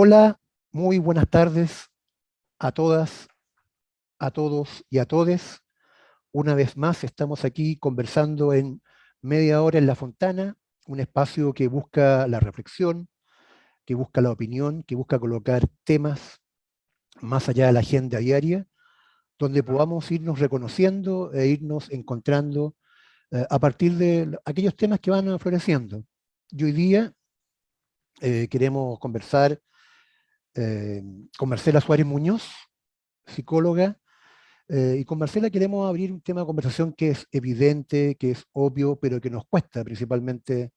Hola, muy buenas tardes a todas, a todos y a todes. Una vez más estamos aquí conversando en Media Hora en la Fontana, un espacio que busca la reflexión, que busca la opinión, que busca colocar temas más allá de la agenda diaria, donde podamos irnos reconociendo e irnos encontrando a partir de aquellos temas que van floreciendo. Y hoy día queremos conversar con Marcela Suárez Muñoz, psicóloga. Y con Marcela queremos abrir un tema de conversación que es evidente, que es obvio, pero que nos cuesta principalmente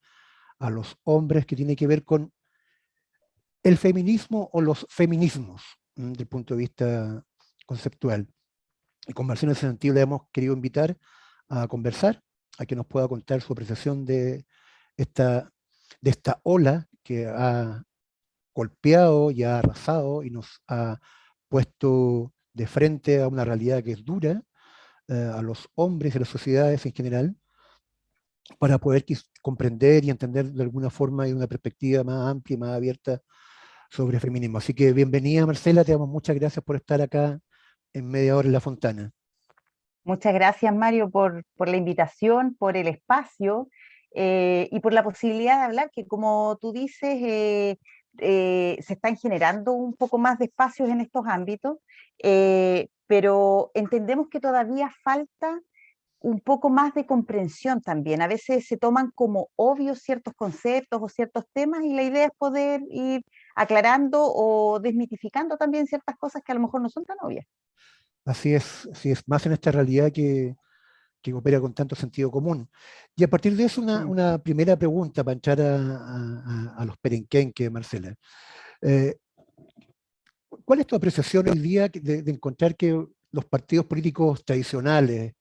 a los hombres, que tiene que ver con el feminismo o los feminismos, desde el punto de vista conceptual. Y con Marcela en ese sentido le hemos querido invitar a conversar, a que nos pueda contar su apreciación esta, de esta ola que ha golpeado y ha arrasado y nos ha puesto de frente a una realidad que es dura, a los hombres y a las sociedades en general, para poder comprender y entender de alguna forma y de una perspectiva más amplia y más abierta sobre feminismo. Así que bienvenida, Marcela, te damos muchas gracias por estar acá en Media Hora en la Fontana. Muchas gracias, Mario, por la invitación, por el espacio y por la posibilidad de hablar, que como tú dices, se están generando un poco más de espacios en estos ámbitos, pero entendemos que todavía falta un poco más de comprensión también. A veces se toman como obvios ciertos conceptos o ciertos temas y la idea es poder ir aclarando o desmitificando también ciertas cosas que a lo mejor no son tan obvias. Así es, más en esta realidad que opera con tanto sentido común. Y a partir de eso, Mm. una primera pregunta para entrar a los perenquenques, Marcela. Eh, ¿Cuál es tu apreciación hoy día de encontrar que los partidos políticos tradicionales,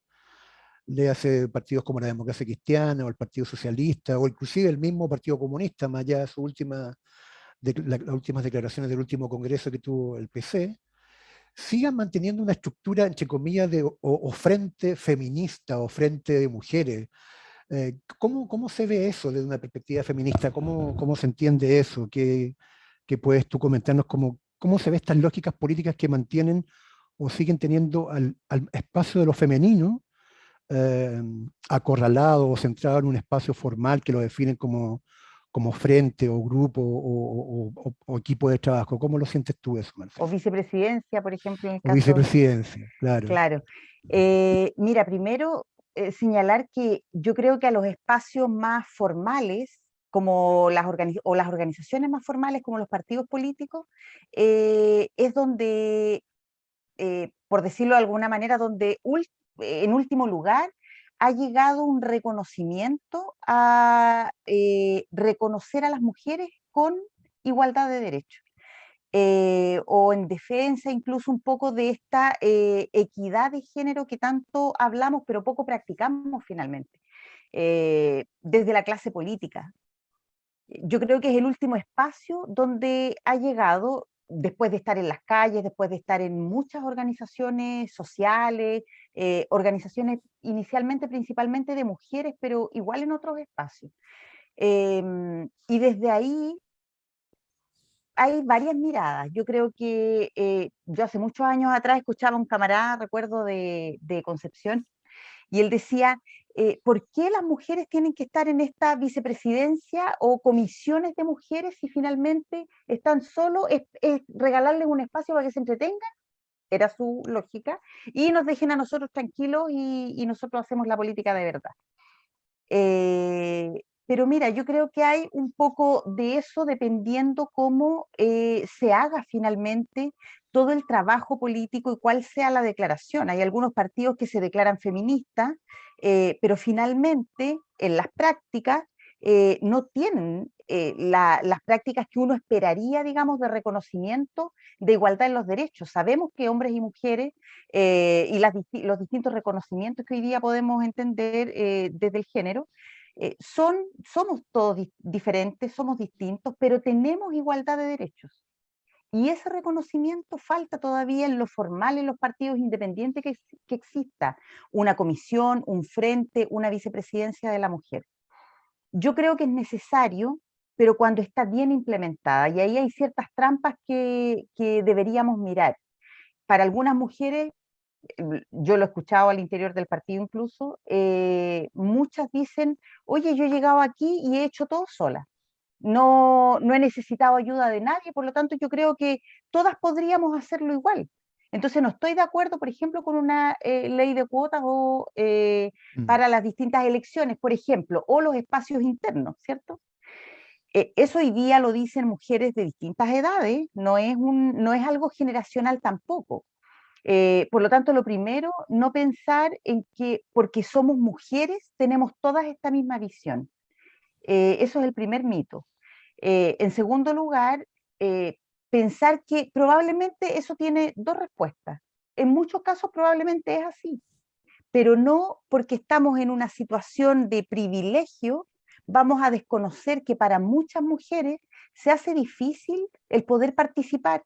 le hace partidos como la Democracia Cristiana o el Partido Socialista o inclusive el mismo Partido Comunista, más allá de las últimas declaraciones del último congreso que tuvo el PC, sigan manteniendo una estructura, entre comillas, o frente feminista o frente de mujeres? ¿Cómo se ve eso desde una perspectiva feminista? ¿Cómo se entiende eso? ¿Qué puedes tú comentarnos cómo se ve estas lógicas políticas que mantienen o siguen teniendo al espacio de lo femenino eh, acorralado o centrado en un espacio formal que lo definen como frente o grupo o equipo de trabajo? ¿Cómo lo sientes tú eso, O Marcela? vicepresidencia, por ejemplo, en el O caso, vicepresidencia, claro. claro. Mira, primero señalar que yo creo que a los espacios más formales, como o las organizaciones más formales, como los partidos políticos, es donde, por decirlo de alguna manera, donde en último lugar ha llegado un reconocimiento a reconocer a las mujeres con igualdad de derechos. O en defensa incluso un poco de esta equidad de género que tanto hablamos pero poco practicamos finalmente, desde la clase política. Yo creo que es el último espacio donde ha llegado, después de estar en las calles, después de estar en muchas organizaciones sociales, organizaciones inicialmente principalmente de mujeres, pero igual en otros espacios. Y desde ahí hay varias miradas. Yo creo que yo hace muchos años atrás escuchaba a un camarada, recuerdo de Concepción, y él decía, ¿por qué las mujeres tienen que estar en esta vicepresidencia o comisiones de mujeres si finalmente están solo, es regalarles un espacio para que se entretengan? Era su lógica, y nos dejen a nosotros tranquilos y nosotros hacemos la política de verdad. Pero mira, yo creo que hay un poco de eso dependiendo cómo se haga finalmente todo el trabajo político y cuál sea la declaración. Hay algunos partidos que se declaran feministas, pero finalmente en las prácticas no tienen las prácticas que uno esperaría, digamos, de reconocimiento de igualdad en los derechos. Sabemos que hombres y mujeres y los distintos reconocimientos que hoy día podemos entender desde el género, somos todos diferentes, somos distintos, pero tenemos igualdad de derechos. Y ese reconocimiento falta todavía en lo formal, en los partidos independientes, que exista una comisión, un frente, una vicepresidencia de la mujer. Yo creo que es necesario pero cuando está bien implementada. Y ahí hay ciertas trampas que deberíamos mirar. Para algunas mujeres, yo lo he escuchado al interior del partido incluso, muchas dicen, oye, yo he llegado aquí y he hecho todo sola. No he necesitado ayuda de nadie, por lo tanto yo creo que todas podríamos hacerlo igual. Entonces no estoy de acuerdo, por ejemplo, con una ley de cuotas o Mm, para las distintas elecciones, por ejemplo, o los espacios internos, ¿cierto? Eso hoy día lo dicen mujeres de distintas edades, no es algo generacional tampoco. Por lo tanto, lo primero, no pensar en que porque somos mujeres tenemos todas esta misma visión. Eso es el primer mito. En segundo lugar, eh, pensar que probablemente eso tiene dos respuestas. En muchos casos probablemente es así, pero no porque estamos en una situación de privilegio, vamos a desconocer que para muchas mujeres se hace difícil el poder participar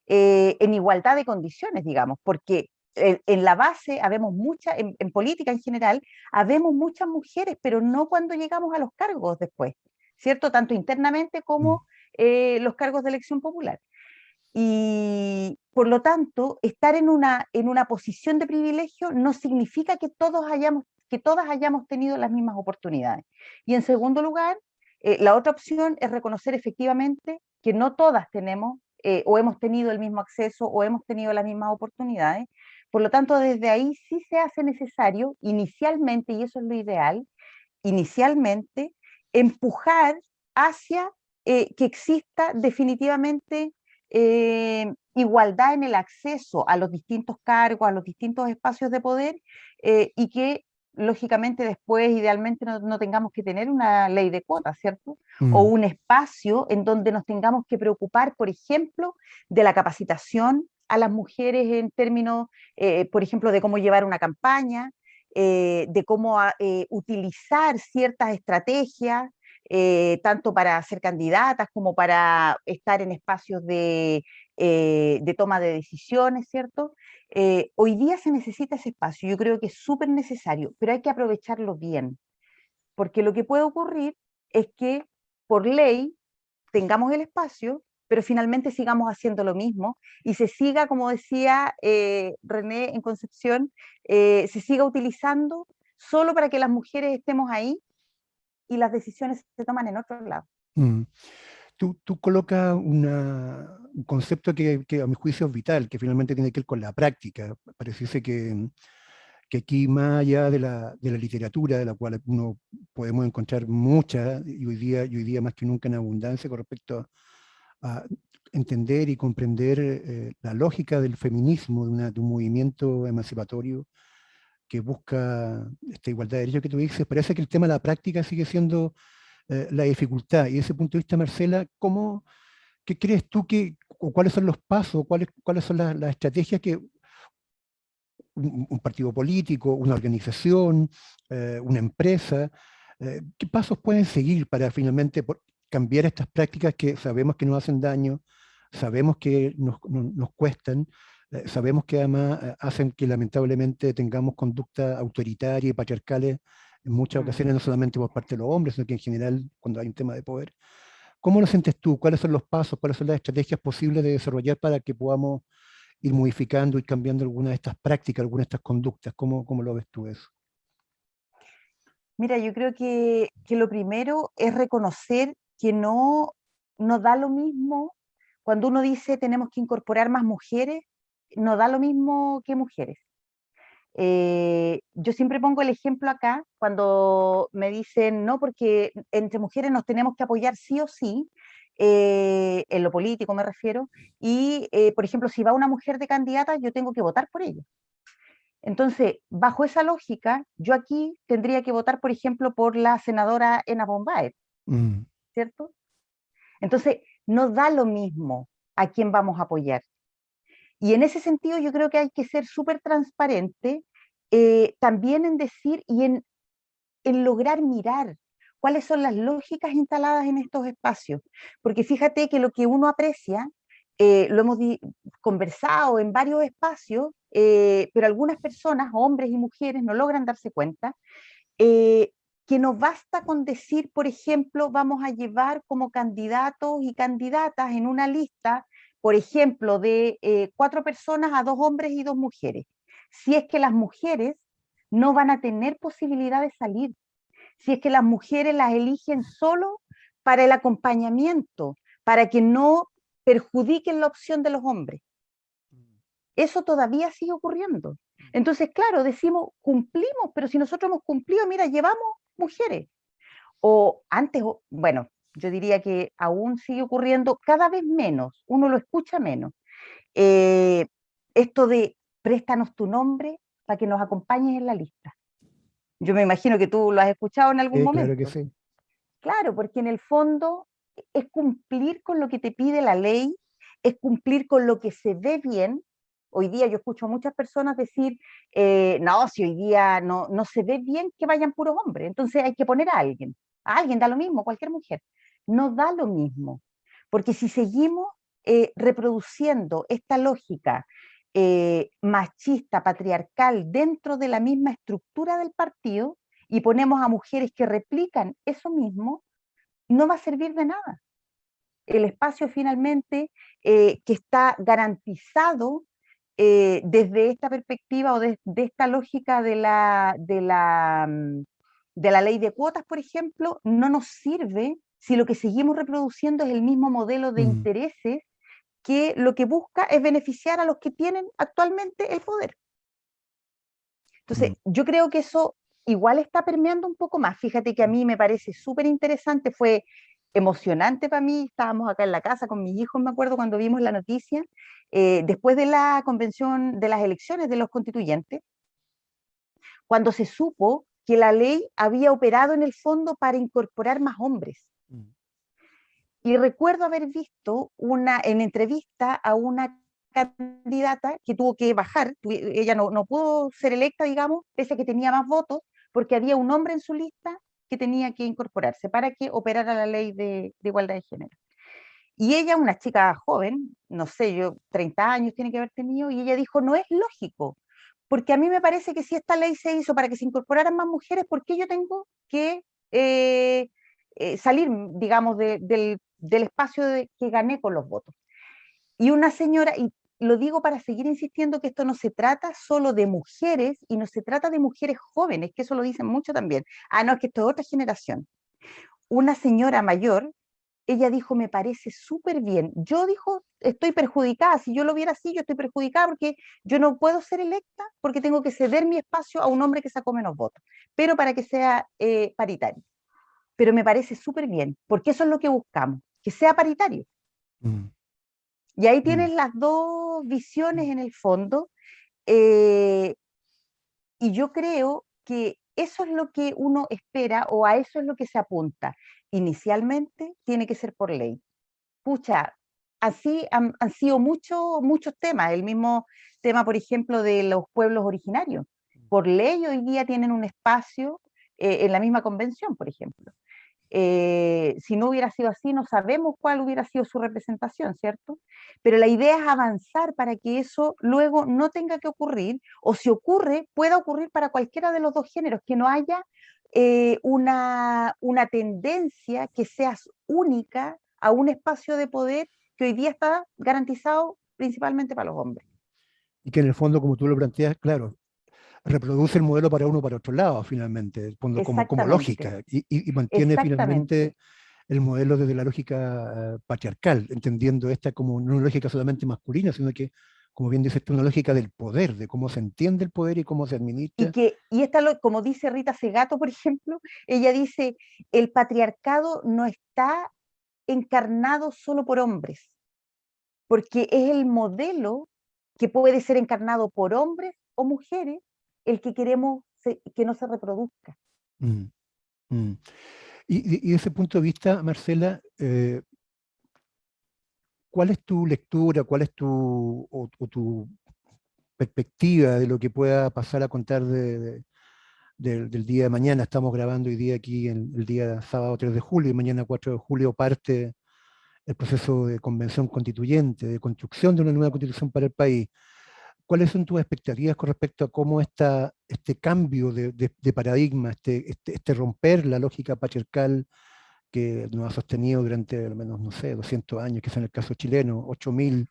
en igualdad de condiciones, digamos, porque en la base habemos muchas, en política en general, habemos muchas mujeres, pero no cuando llegamos a los cargos después, ¿cierto? Tanto internamente mm, como los cargos de elección popular. Y por lo tanto, estar en una posición de privilegio no significa que todas hayamos tenido las mismas oportunidades. Y en segundo lugar, la otra opción es reconocer efectivamente que no todas tenemos o hemos tenido el mismo acceso o hemos tenido las mismas oportunidades. Por lo tanto, desde ahí sí se hace necesario inicialmente, y eso es lo ideal, inicialmente empujar hacia que exista definitivamente igualdad en el acceso a los distintos cargos, a los distintos espacios de poder y que lógicamente después idealmente no tengamos que tener una ley de cuotas, ¿cierto? O mm, un espacio en donde nos tengamos que preocupar, por ejemplo, de la capacitación a las mujeres en términos, por ejemplo, de cómo llevar una campaña, de cómo utilizar ciertas estrategias, tanto para ser candidatas como para estar en espacios de toma de decisiones, ¿cierto? Hoy día se necesita ese espacio, yo creo que es súper necesario, pero hay que aprovecharlo bien, porque lo que puede ocurrir es que por ley tengamos el espacio, pero finalmente sigamos haciendo lo mismo y se siga, como decía René en Concepción, se siga utilizando solo para que las mujeres estemos ahí y las decisiones se toman en otro lado. mm. Tú colocas un concepto que a mi juicio es vital, que finalmente tiene que ver con la práctica. Pareciese que aquí, más allá de la literatura, de la cual uno podemos encontrar mucha, y hoy día más que nunca en abundancia, con respecto a entender y comprender la lógica del feminismo, de un movimiento emancipatorio que busca esta igualdad de derechos que tú dices, parece que el tema de la práctica sigue siendo la dificultad. Y desde ese punto de vista, Marcela, ¿qué crees tú o cuáles son los pasos, cuáles son las estrategias que un partido político, una organización, una empresa, qué pasos pueden seguir para finalmente cambiar estas prácticas que sabemos que nos hacen daño, sabemos que nos cuestan, sabemos que además hacen que lamentablemente tengamos conducta autoritaria y patriarcales en muchas Mm. ocasiones, no solamente por parte de los hombres, sino que en general cuando hay un tema de poder? ¿Cómo lo sientes tú? ¿Cuáles son los pasos? ¿Cuáles son las estrategias posibles de desarrollar para que podamos ir modificando y cambiando algunas de estas prácticas, algunas de estas conductas? ¿Cómo lo ves tú eso? Mira, yo creo que lo primero es reconocer que no da lo mismo cuando uno dice tenemos que incorporar más mujeres, no da lo mismo que mujeres. Yo siempre pongo el ejemplo acá cuando me dicen, no, porque entre mujeres nos tenemos que apoyar sí o sí, en lo político me refiero, y por ejemplo, si va una mujer de candidata, yo tengo que votar por ella. Entonces, bajo esa lógica, yo aquí tendría que votar, por ejemplo, por la senadora Ena Bombaer, Mm, ¿cierto? Entonces, no da lo mismo a quién vamos a apoyar. Y en ese sentido yo creo que hay que ser súper transparente también en decir y en lograr mirar cuáles son las lógicas instaladas en estos espacios. Porque fíjate que lo que uno aprecia, lo hemos conversado en varios espacios, pero algunas personas, hombres y mujeres, no logran darse cuenta, eh, que no basta con decir, por ejemplo, vamos a llevar como candidatos y candidatas en una lista, por ejemplo, de 4 personas a 2 hombres y 2 mujeres. Si es que las mujeres no van a tener posibilidad de salir, si es que las mujeres las eligen solo para el acompañamiento, para que no perjudiquen la opción de los hombres. Eso todavía sigue ocurriendo. Entonces, claro, decimos, cumplimos, pero si nosotros hemos cumplido, mira, llevamos mujeres. O antes, bueno, yo diría que aún sigue ocurriendo cada vez menos, uno lo escucha menos. Eh, Esto de préstanos tu nombre para que nos acompañes en la lista. Yo me imagino que tú lo has escuchado en algún Claro que momento. sí. Claro, porque en el fondo es cumplir con lo que te pide la ley, es cumplir con lo que se ve bien. Hoy día yo escucho a muchas personas decir, no, si hoy día no se ve bien que vayan puros hombres, entonces hay que poner a alguien da lo mismo, cualquier mujer. No da lo mismo, porque si seguimos reproduciendo esta lógica machista, patriarcal, dentro de la misma estructura del partido, y ponemos a mujeres que replican eso mismo, no va a servir de nada. El espacio finalmente que está garantizado desde esta perspectiva o de esta lógica de la ley de cuotas, por ejemplo, no nos sirve si lo que seguimos reproduciendo es el mismo modelo de Mm, intereses que lo que busca es beneficiar a los que tienen actualmente el poder. mm, Entonces, yo creo que eso igual está permeando un poco más. Fíjate que a mí me parece súper interesante, fue emocionante para mí. Estábamos acá en la casa con mis hijos, me acuerdo, cuando vimos la noticia, después de la convención de las elecciones de los constituyentes, cuando se supo que la ley había operado en el fondo para incorporar más hombres. mm, Y recuerdo haber visto en entrevista a una candidata que tuvo que bajar, ella no pudo ser electa, digamos, pese a que tenía más votos, porque había un hombre en su lista que tenía que incorporarse para que operara la ley de igualdad de género. Y ella, una chica joven, no sé, yo 30 años tiene que haber tenido, y ella dijo, no es lógico, porque a mí me parece que si esta ley se hizo para que se incorporaran más mujeres, ¿por qué yo tengo que salir, digamos, del espacio que gané con los votos? Y una señora, y lo digo para seguir insistiendo que esto no se trata solo de mujeres y no se trata de mujeres jóvenes, que eso lo dicen mucho también. Ah, no, es que esto es otra generación. Una señora mayor, ella dijo, me parece súper bien. Yo dijo, estoy perjudicada. Si yo lo viera así, yo estoy perjudicada porque yo no puedo ser electa porque tengo que ceder mi espacio a un hombre que sacó menos votos, pero para que sea paritario. Pero me parece súper bien, porque eso es lo que buscamos, que sea paritario. mm, Y ahí mm, tienes las dos visiones en el fondo. eh, y yo creo que eso es lo que uno espera o a eso es lo que se apunta. Inicialmente tiene que ser por ley. Pucha, así han sido muchos temas. El mismo tema, por ejemplo, de los pueblos originarios. Por ley hoy día tienen un espacio en la misma convención, por ejemplo. Si no hubiera sido así, no sabemos cuál hubiera sido su representación, ¿cierto? Pero la idea es avanzar para que eso luego no tenga que ocurrir, o si ocurre, pueda ocurrir para cualquiera de los dos géneros, que no haya una tendencia que sea única a un espacio de poder que hoy día está garantizado principalmente para los hombres. y que en el fondo, como tú lo planteas, claro, reproduce el modelo para uno para otro lado, finalmente, como Exactamente, lógica, y mantiene exactamente. finalmente el modelo desde la lógica patriarcal, entendiendo esta como no una lógica solamente masculina, sino que, como bien dices tú, una lógica del poder, de cómo se entiende el poder y cómo se administra. Y esta, como dice Rita Segato, por ejemplo, ella dice, el patriarcado no está encarnado solo por hombres, porque es el modelo que puede ser encarnado por hombres o mujeres el que queremos que no se reproduzca. Mm, mm. Y desde ese punto de vista, Marcela, ¿cuál es tu lectura, cuál es o tu perspectiva de lo que pueda pasar a contar del día de mañana? Estamos grabando hoy día aquí el día sábado 3 de julio y mañana 4 de julio parte el proceso de convención constituyente, de construcción de una nueva constitución para el país. ¿cuáles son tus expectativas con respecto a cómo este cambio de paradigma, este romper la lógica patriarcal que nos ha sostenido durante al menos, no sé, 200 años, que es en el caso chileno, 8000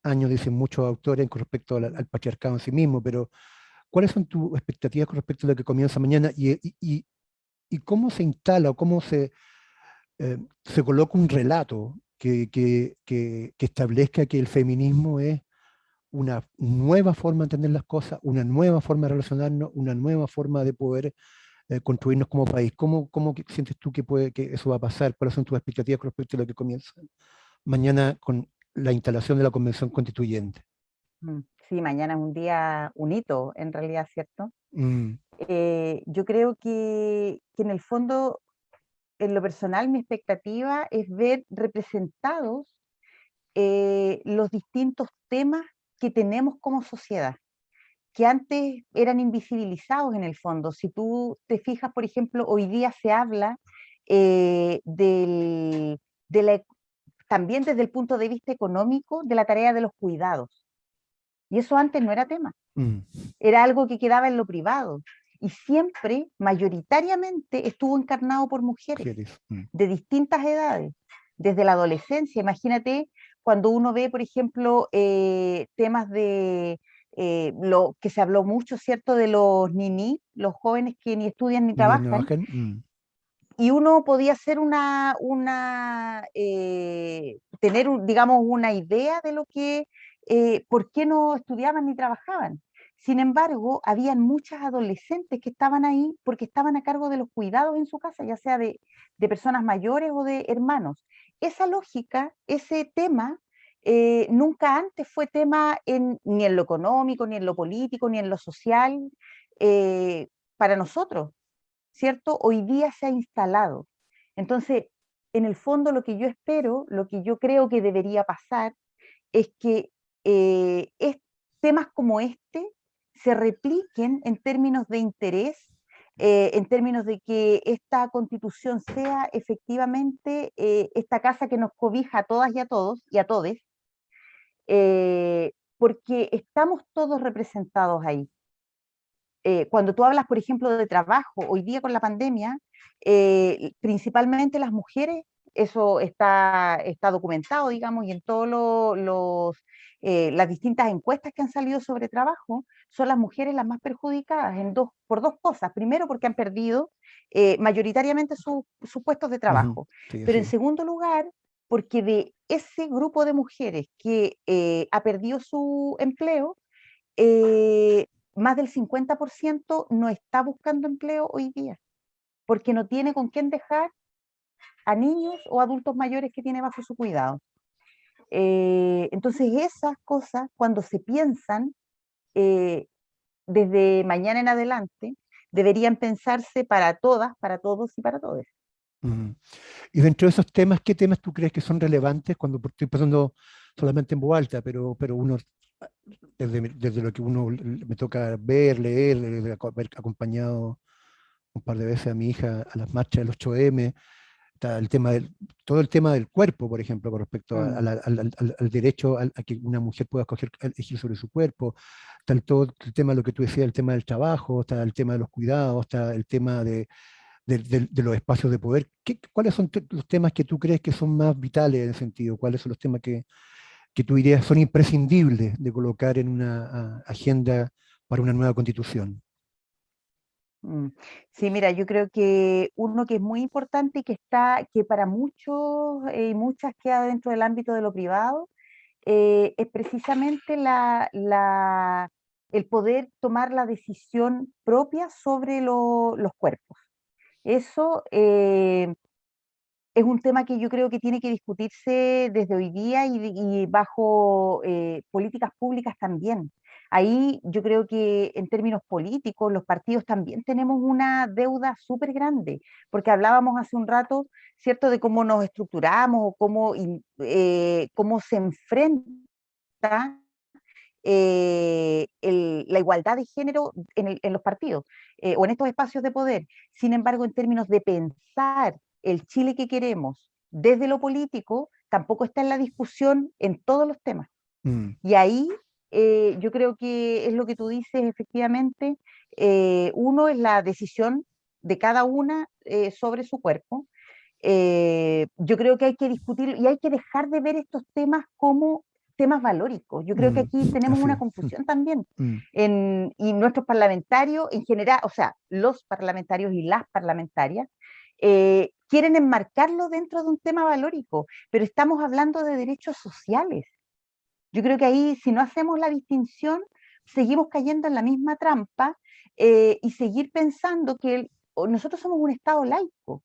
años, dicen muchos autores con respecto al patriarcado en sí mismo, pero ¿cuáles son tus expectativas con respecto a lo que comienza mañana y cómo se instala o cómo se coloca un relato que establezca que el feminismo es una nueva forma de entender las cosas, una nueva forma de relacionarnos, una nueva forma de poder construirnos como país? ¿Cómo sientes tú que eso va a pasar? ¿Cuáles son tus expectativas con respecto a lo que comienza mañana con la instalación de la Convención Constituyente? Sí, mañana es un día, un hito, en realidad, ¿cierto? Mm, Yo creo que en el fondo, en lo personal, mi expectativa es ver representados los distintos temas que tenemos como sociedad, que antes eran invisibilizados en el fondo. Si tú te fijas, por ejemplo, hoy día se habla de también desde el punto de vista económico de la tarea de los cuidados. Y eso antes no era tema, mm, era algo que quedaba en lo privado. Y siempre, mayoritariamente, estuvo encarnado por mujeres mujeres. de distintas edades, desde la adolescencia. Imagínate cuando uno ve, por ejemplo, temas de lo que se habló mucho, ¿cierto?, de los niní, los jóvenes que ni estudian ni Ni bien trabajan, trabajan. y uno podía hacer tener, digamos, una idea de lo que, por qué no estudiaban ni trabajaban. Sin embargo, habían muchas adolescentes que estaban ahí porque estaban a cargo de los cuidados en su casa, ya sea de personas mayores o de hermanos. Esa lógica, ese tema, nunca antes fue tema ni en lo económico, ni en lo político, ni en lo social, eh, para nosotros. ¿Cierto? Hoy día se ha instalado. Entonces, en el fondo lo que yo espero, lo que yo creo que debería pasar, es que temas como este se repliquen en términos de interés, en términos de que esta constitución sea efectivamente esta casa que nos cobija a todas y a todos y a todes, porque estamos todos representados ahí. Cuando tú hablas, por ejemplo, de trabajo, hoy día con la pandemia, principalmente las mujeres, eso está documentado, digamos, y en todas las distintas encuestas que han salido sobre trabajo, son las mujeres las más perjudicadas por dos cosas. Primero, porque han perdido mayoritariamente sus puestos de Ujú. trabajo. Sí, Pero así en es. segundo lugar, porque de ese grupo de mujeres que ha perdido su empleo, eh, más del 50% no está buscando empleo hoy día, porque no tiene con quién dejar a niños o adultos mayores que tiene bajo su cuidado. Entonces esas cosas, cuando se piensan eh, desde mañana en adelante, deberían pensarse para todas, para todos y para todos. Ujú. Y dentro de esos temas, ¿qué temas tú crees que son relevantes cuando estoy pensando solamente en voz alta, pero uno, desde lo que me toca ver, leer, desde haber acompañado un par de veces a mi hija a las marchas del 8M, está todo el tema del cuerpo, por ejemplo, con respecto Mm. al derecho a que una mujer pueda elegir sobre su cuerpo, está todo el tema, lo que tú decías, el tema del trabajo, está el tema de los cuidados, está el tema de los espacios de poder. ¿Cuáles son los temas que tú crees que son más vitales en ese sentido? ¿Cuáles son los temas que tú dirías son imprescindibles de colocar en una agenda para una nueva constitución? Mm. Sí, mira, yo creo que uno que es muy importante y que para muchos y muchas queda dentro del ámbito de lo privado, es precisamente el poder tomar la decisión propia sobre los cuerpos. Eso es un tema que yo creo que tiene que discutirse desde hoy día y bajo políticas públicas también. Ahí yo creo que en términos políticos los partidos también tenemos una deuda súper grande, porque hablábamos hace un rato, ¿cierto?, de cómo nos estructuramos o cómo se enfrenta la igualdad de género en los partidos o en estos espacios de poder. Sin embargo, en términos de pensar el Chile que queremos desde lo político, tampoco está en la discusión en todos los temas. Mm, Y ahí yo creo que es lo que tú dices, efectivamente. Uno es la decisión de cada una sobre su cuerpo. Yo creo que hay que discutir y hay que dejar de ver estos temas como temas valóricos. Yo creo que aquí tenemos Así una es. confusión también. Mm, Y nuestros parlamentarios en general, o sea, los parlamentarios y las parlamentarias, quieren enmarcarlo dentro de un tema valórico, pero estamos hablando de derechos sociales. Yo creo que ahí, si no hacemos la distinción, seguimos cayendo en la misma trampa y seguir pensando que nosotros somos un Estado laico.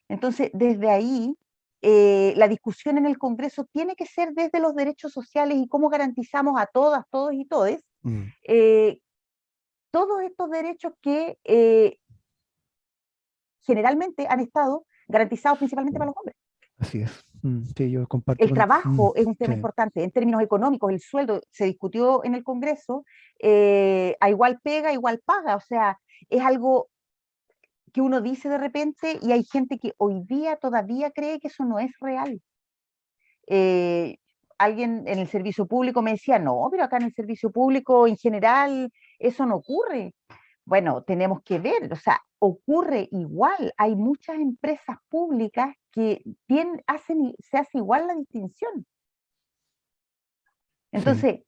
Entonces, desde ahí, la discusión en el Congreso tiene que ser desde los derechos sociales y cómo garantizamos a todas, todos y todes mm, eh, todos estos derechos que generalmente han estado garantizados principalmente para los hombres. así es. Sí, yo comparto El con... trabajo es un tema sí, importante en términos económicos, el sueldo se discutió en el Congreso, a igual pega, igual paga, o sea, es algo que uno dice de repente y hay gente que hoy día todavía cree que eso no es real. Eh, Alguien en el servicio público me decía, no, pero acá en el servicio público en general eso no ocurre. Bueno, tenemos que ver, o sea, ocurre igual. Hay muchas empresas públicas que se hace igual la distinción. sí. Entonces,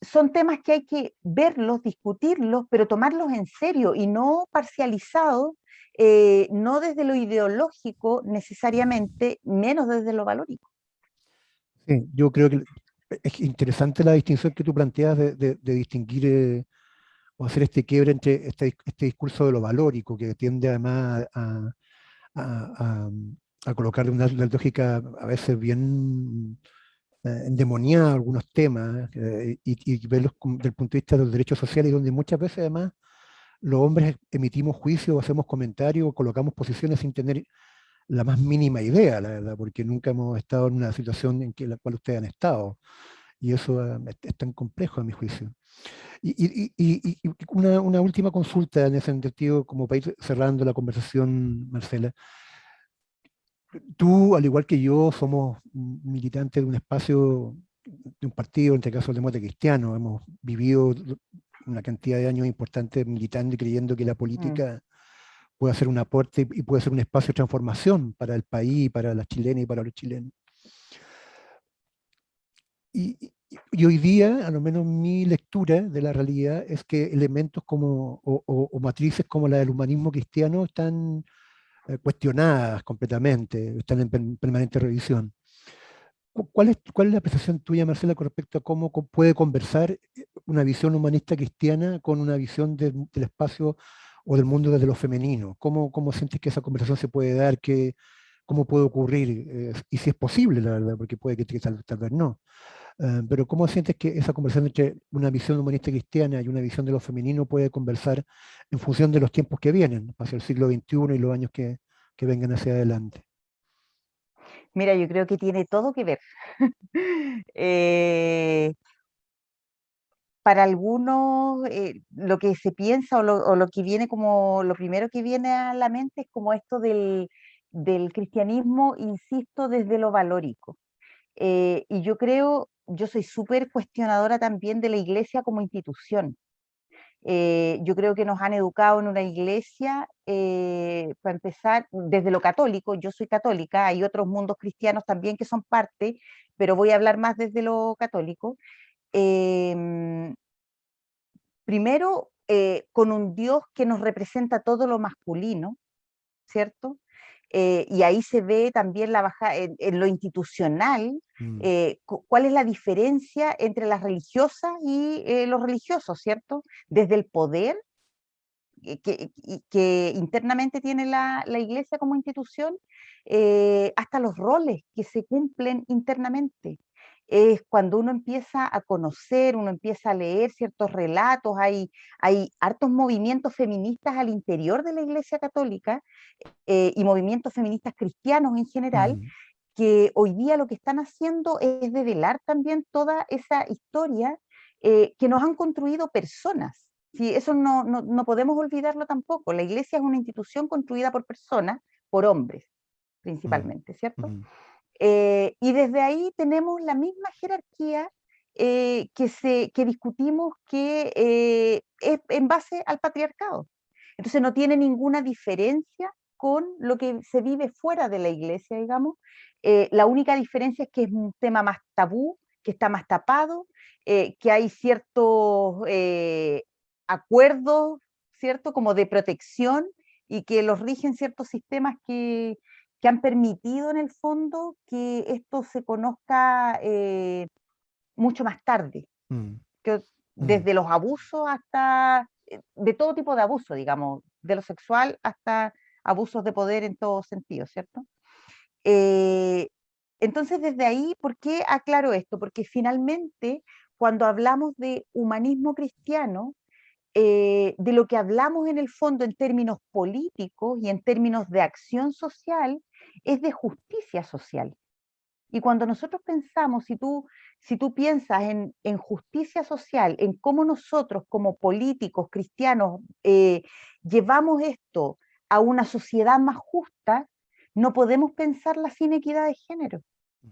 son temas que hay que verlos, discutirlos, pero tomarlos en serio y no parcializados, no desde lo ideológico necesariamente, menos desde lo valórico. Sí, yo creo que es interesante la distinción que tú planteas de distinguir o hacer este quiebre entre este discurso de lo valórico, que tiende además a- a colocarle una lógica a veces bien endemoniada a algunos temas y verlos desde el punto de vista de los derechos sociales, donde muchas veces además los hombres emitimos juicios, hacemos comentarios, colocamos posiciones sin tener la más mínima idea, la verdad, porque nunca hemos estado en una situación en la cual ustedes han estado. Y eso es tan complejo a mi juicio. Y una última consulta en ese sentido, como para ir cerrando la conversación, Marcela. Tú, al igual que yo, somos militantes de un espacio, de un partido, en este caso el Demócrata Cristiano. Hemos vivido una cantidad de años importantes militando y creyendo que la Mm. política puede hacer un aporte y puede ser un espacio de transformación para el país, para las chilenas y para los chilenos. Y hoy día, a lo menos mi lectura de la realidad, es que elementos como, o matrices como la del humanismo cristiano están cuestionadas completamente, están en permanente revisión. ¿Cuál es la apreciación tuya, Marcela, con respecto a cómo puede conversar una visión humanista cristiana con una visión del espacio o del mundo desde lo femenino? ¿Cómo sientes que esa conversación se puede dar? ¿Cómo puede ocurrir? Y si es posible, la verdad, porque puede que tal vez no. Pero ¿cómo sientes que esa conversación entre una visión humanista cristiana y una visión de lo femenino puede conversar en función de los tiempos que vienen, hacia el siglo XXI y los años que vengan hacia adelante? Mira, yo creo que tiene todo que ver. Eh, para algunos, lo que se piensa o lo que viene como lo primero que viene a la mente es como esto del cristianismo, insisto, desde lo valórico. Y yo creo, yo soy súper cuestionadora también de la iglesia como institución. Yo creo que nos han educado en una iglesia, para empezar, desde lo católico, yo soy católica, hay otros mundos cristianos también que son parte, pero voy a hablar más desde lo católico. Em, Primero, con un Dios que nos representa todo lo masculino, ¿cierto? Y ahí se ve también la baja en lo institucional, Mm, cuál es la diferencia entre las religiosas y los religiosos, ¿cierto? Desde el poder que internamente tiene la iglesia como institución, hasta los roles que se cumplen internamente. Es cuando uno empieza a conocer, uno empieza a leer ciertos relatos, hay hartos movimientos feministas al interior de la Iglesia Católica y movimientos feministas cristianos en general, mm, que hoy día lo que están haciendo es develar también toda esa historia que nos han construido personas. Sí, eso no podemos olvidarlo tampoco. La iglesia es una institución construida por personas, por hombres mm, principalmente, ¿cierto? mm, Y desde ahí tenemos la misma jerarquía que discutimos que es en base al patriarcado. Entonces no tiene ninguna diferencia con lo que se vive fuera de la iglesia, digamos. La única diferencia es que es un tema más tabú, que está más tapado, que hay ciertos acuerdos, ¿cierto? Como de protección y que los rigen ciertos sistemas que han permitido en el fondo que esto se conozca mucho más tarde, Mm, que mm, desde los abusos hasta, de todo tipo de abuso, digamos, de lo sexual hasta abusos de poder en todo sentido, ¿cierto? Eh, entonces, desde ahí, ¿por qué aclaro esto? Porque finalmente, cuando hablamos de humanismo cristiano, de lo que hablamos en el fondo en términos políticos y en términos de acción social, es de justicia social. Y cuando nosotros pensamos, si tú piensas en justicia social, en cómo nosotros como políticos cristianos llevamos esto a una sociedad más justa, no podemos pensarla sin equidad de género. mm,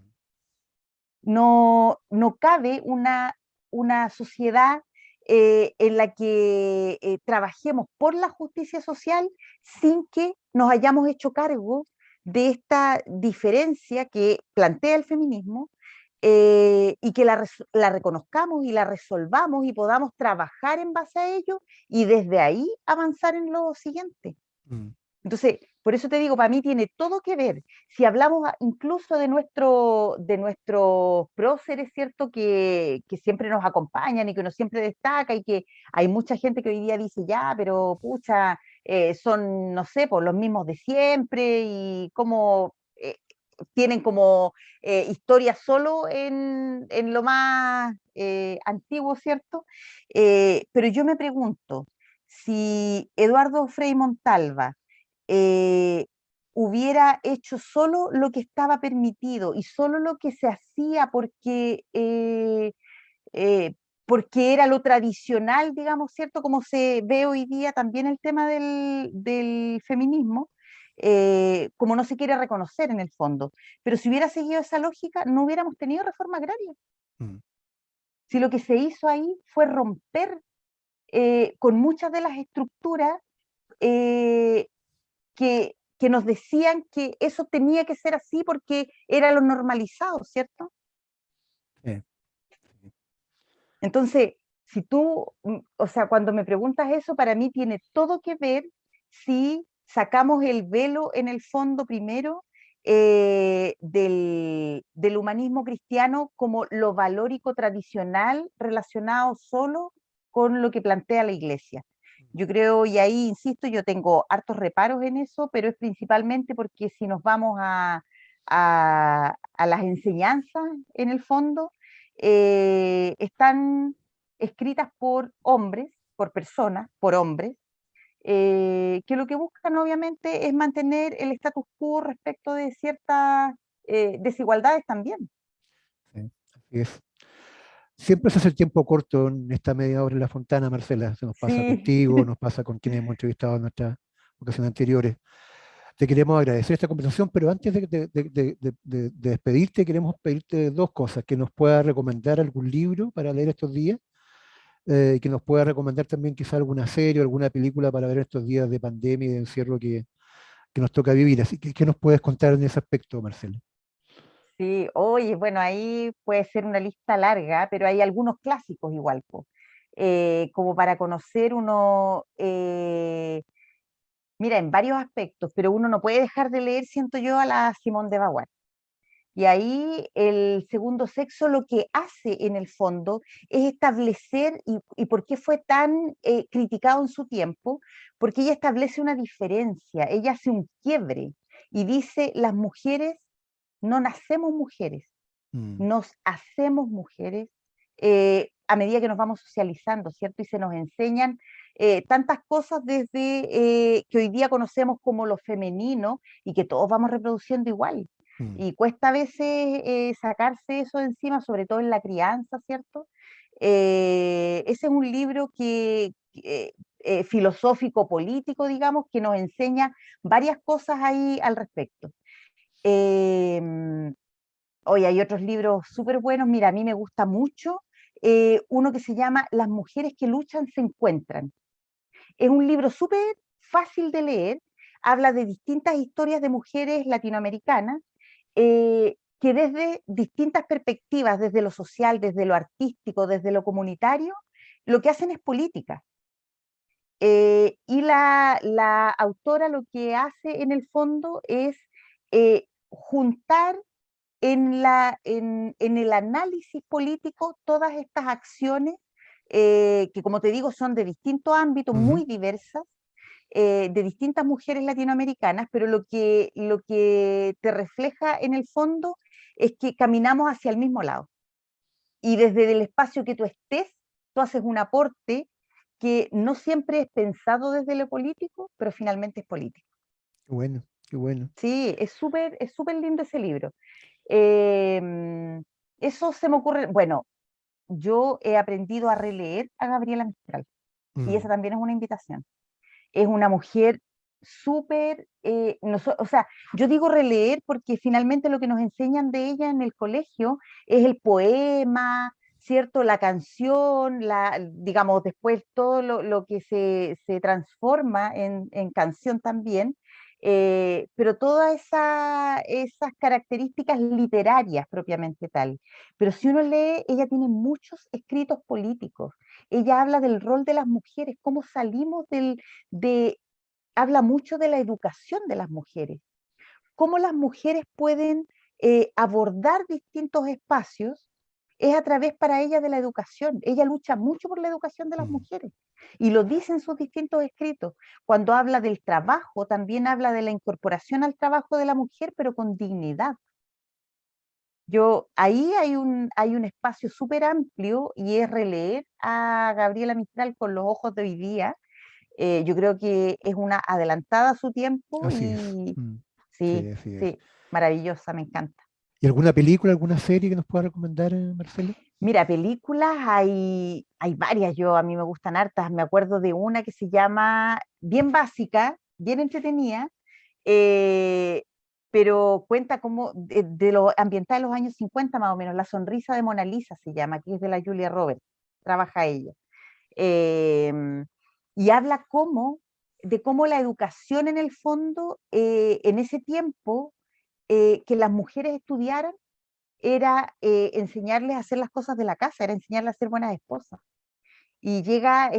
No cabe una sociedad en la que trabajemos por la justicia social sin que nos hayamos hecho cargo de esta diferencia que plantea el feminismo y que la reconozcamos y la resolvamos y podamos trabajar en base a ello y desde ahí avanzar en lo siguiente. mm. Entonces, por eso te digo, para mí tiene todo que ver. Si hablamos incluso de nuestros próceres, ¿cierto? Que siempre nos acompañan y que uno siempre destaca y que hay mucha gente que hoy día dice, ya, pero pucha, son, no sé, por los mismos de siempre y como tienen como historia solo en lo más antiguo, ¿cierto? Pero yo me pregunto, si Eduardo Frei Montalva eh, hubiera hecho solo lo que estaba permitido y solo lo que se hacía eh, porque era lo tradicional, digamos, ¿cierto? Como se ve hoy día también el tema del feminismo, como no se quiere reconocer en el fondo. Pero si hubiera seguido esa lógica, no hubiéramos tenido reforma agraria. Mm. Si lo que se hizo ahí fue romper con muchas de las estructuras eh, que nos decían que eso tenía que ser así porque era lo normalizado, ¿cierto? Sí, Entonces, si tú, o sea, cuando me preguntas eso, para mí tiene todo que ver si sacamos el velo en el fondo primero del humanismo cristiano como lo valórico tradicional relacionado solo con lo que plantea la iglesia. Yo creo, y ahí insisto, yo tengo hartos reparos en eso, pero es principalmente porque si nos vamos a las enseñanzas en el fondo, están escritas por hombres, por personas, por hombres, que lo que buscan obviamente es mantener el status quo respecto de ciertas desigualdades también. sí, así es. Siempre se hace el tiempo corto en esta media hora en la Fontana, Marcela. Se nos pasa Sí, contigo, nos pasa con quienes hemos entrevistado en nuestras ocasiones anteriores. Te queremos agradecer esta conversación, pero antes de despedirte, queremos pedirte dos cosas: que nos pueda recomendar algún libro para leer estos días, y que nos pueda recomendar también quizá alguna serie o alguna película para ver estos días de pandemia y de encierro que nos toca vivir. Así que, ¿qué nos puedes contar en ese aspecto, Marcela? sí, oye, bueno, ahí puede ser una lista larga, pero hay algunos clásicos igual, po. Como para conocer uno, mira, en varios aspectos, pero uno no puede dejar de leer, siento yo, a la Simone de Beauvoir. Y ahí el segundo sexo lo que hace en el fondo es establecer, y por qué fue tan criticado en su tiempo, porque ella establece una diferencia, ella hace un quiebre y dice, las mujeres no nacemos mujeres, Mm, nos hacemos mujeres a medida que nos vamos socializando, ¿cierto? Y se nos enseñan tantas cosas desde que hoy día conocemos como lo femenino y que todos vamos reproduciendo igual. mm, Y cuesta a veces sacarse eso de encima, sobre todo en la crianza, ¿cierto? Ese es un libro filosófico, político, digamos, que nos enseña varias cosas ahí al respecto. Eh, Hoy hay otros libros súper buenos. Mira, a mí me gusta mucho. uno que se llama Las mujeres que luchan se encuentran. Es un libro súper fácil de leer, habla de distintas historias de mujeres latinoamericanas, que desde distintas perspectivas, desde lo social, desde lo artístico, desde lo comunitario, lo que hacen es política. Y la autora lo que hace en el fondo es juntar en el análisis político todas estas acciones que, como te digo, son de distintos ámbitos, Ujú. muy diversas, de distintas mujeres latinoamericanas, pero lo que te refleja en el fondo es que caminamos hacia el mismo lado. Y desde el espacio que tú estés, tú haces un aporte que no siempre es pensado desde lo político, pero finalmente es político. Qué bueno, qué bueno. Sí, es súper lindo ese libro. Em, Eso se me ocurre, bueno, yo he aprendido a releer a Gabriela Mistral y esa Mm. también es una invitación. Es una mujer súper, o sea, yo digo releer porque finalmente lo que nos enseñan de ella en el colegio es el poema, ¿cierto? La canción, digamos, después todo lo que se transforma en canción también, pero todas esas características literarias propiamente tal. Pero si uno lee, ella tiene muchos escritos políticos. Ella habla del rol de las mujeres, cómo salimos de, habla mucho de la educación de las mujeres, cómo las mujeres pueden abordar distintos espacios, es a través para ella de la educación. Ella lucha mucho por la educación de las Mm. mujeres y lo dice en sus distintos escritos. Cuando habla del trabajo, también habla de la incorporación al trabajo de la mujer, pero con dignidad. Ahí hay un espacio súper amplio y es releer a Gabriela Mistral con los ojos de hoy día. Yo creo que es una adelantada a su tiempo Así es. y Mm. Sí, sí, así es. sí, maravillosa, me encanta. ¿Y alguna película, alguna serie que nos pueda recomendar, Marcela? Mira, películas hay varias, a mí me gustan hartas. Me acuerdo de una que se llama, bien básica, bien entretenida, eh, pero cuenta como de lo ambiental de los años 50 más o menos. La sonrisa de Mona Lisa se llama, que es de la Julia Roberts, trabaja ella. Em, y habla de cómo la educación en el fondo, en ese tiempo, que las mujeres estudiaran, era enseñarles a hacer las cosas de la casa, era enseñarles a ser buenas esposas. Y llega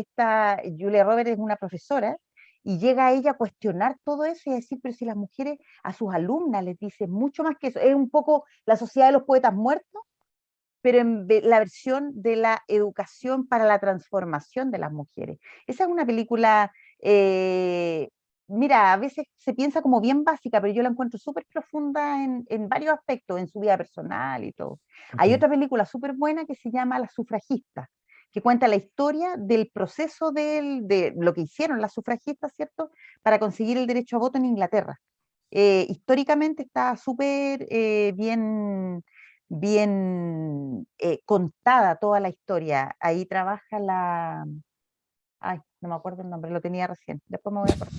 Julia Roberts es una profesora, y llega ella a cuestionar todo eso y a decir, pero si las mujeres a sus alumnas les dicen mucho más que eso, es un poco la sociedad de los poetas muertos, pero la versión de la educación para la transformación de las mujeres. Esa es una película, mira, a veces se piensa como bien básica, pero yo la encuentro súper profunda en varios aspectos, en su vida personal y todo. Ok. Hay otra película súper buena que se llama Las sufragistas, que cuenta la historia del proceso de lo que hicieron las sufragistas, ¿cierto?, para conseguir el derecho a voto en Inglaterra. Históricamente está súper bien contada toda la historia. Ahí trabaja ay, no me acuerdo el nombre, lo tenía recién, después me voy a acordar.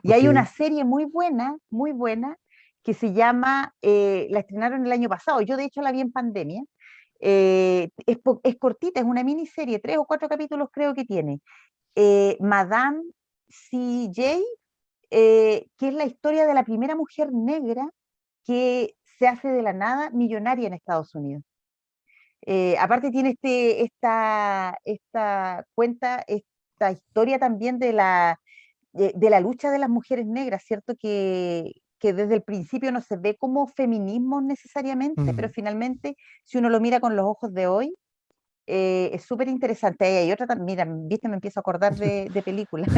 Y Ok. hay una serie muy buena, que se llama, la estrenaron el año pasado, yo de hecho la vi en pandemia, es cortita, es una miniserie, 3 o 4 capítulos creo que tiene. Madame CJ, que es la historia de la primera mujer negra que se hace de la nada millonaria en Estados Unidos. Aparte tiene cuenta esta historia también de la lucha de las mujeres negras, ¿cierto? Que desde el principio no se ve como feminismo necesariamente, pero Mm. finalmente, si uno lo mira con los ojos de hoy, es súper interesante. Ahí hay otra, mira, viste, me empiezo a acordar de películas,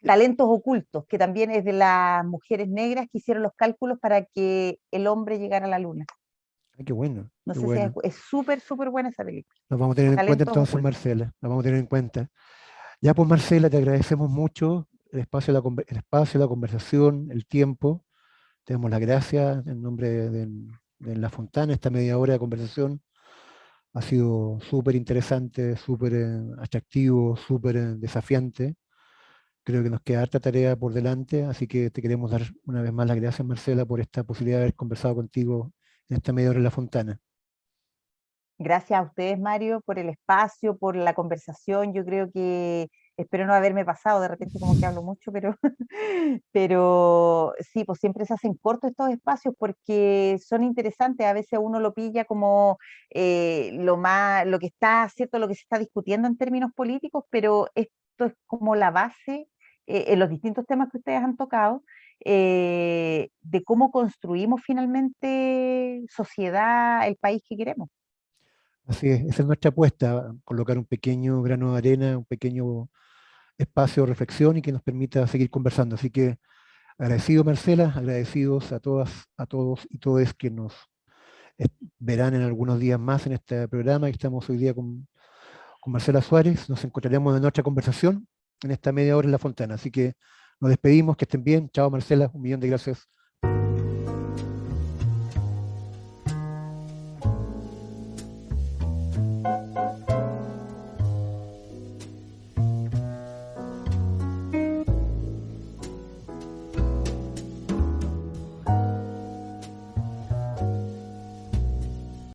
Talentos Ocultos, que también es de las mujeres negras que hicieron los cálculos para que el hombre llegara a la luna. Ay, qué bueno, No qué sé si bueno. es súper, súper buena esa película. Nos vamos a tener en cuenta Talentos entonces, Ocultos. Marcela. Nos vamos a tener en cuenta. Ya pues, Marcela, te agradecemos mucho el espacio, el espacio, la conversación, el tiempo. Te damos las gracias en nombre de La Fontana, esta media hora de conversación. Ha sido súper interesante, súper atractivo, súper desafiante. Creo que nos queda harta tarea por delante, así que te queremos dar una vez más las gracias, Marcela, por esta posibilidad de haber conversado contigo en esta media hora en La Fontana. Gracias a ustedes, Mario, por el espacio, por la conversación. Yo creo que espero no haberme pasado, de repente como que hablo mucho, pero, pero sí, pues siempre se hacen cortos estos espacios porque son interesantes. A veces uno lo pilla como lo que está, cierto, lo que se está discutiendo en términos políticos, pero esto es como la base en los distintos temas que ustedes han tocado. De cómo construimos finalmente sociedad, el país que queremos. Así es, esa es nuestra apuesta, colocar un pequeño grano de arena, un pequeño espacio de reflexión y que nos permita seguir conversando. Así que agradecido, Marcela, agradecidos a todas, a todos y todes que nos es- verán en algunos días más en este programa. Estamos hoy día con Marcela Suárez. Nos encontraremos en otra conversación en esta media hora en La Fontana. Así que nos despedimos, que estén bien. Chao, Marcela, un millón de gracias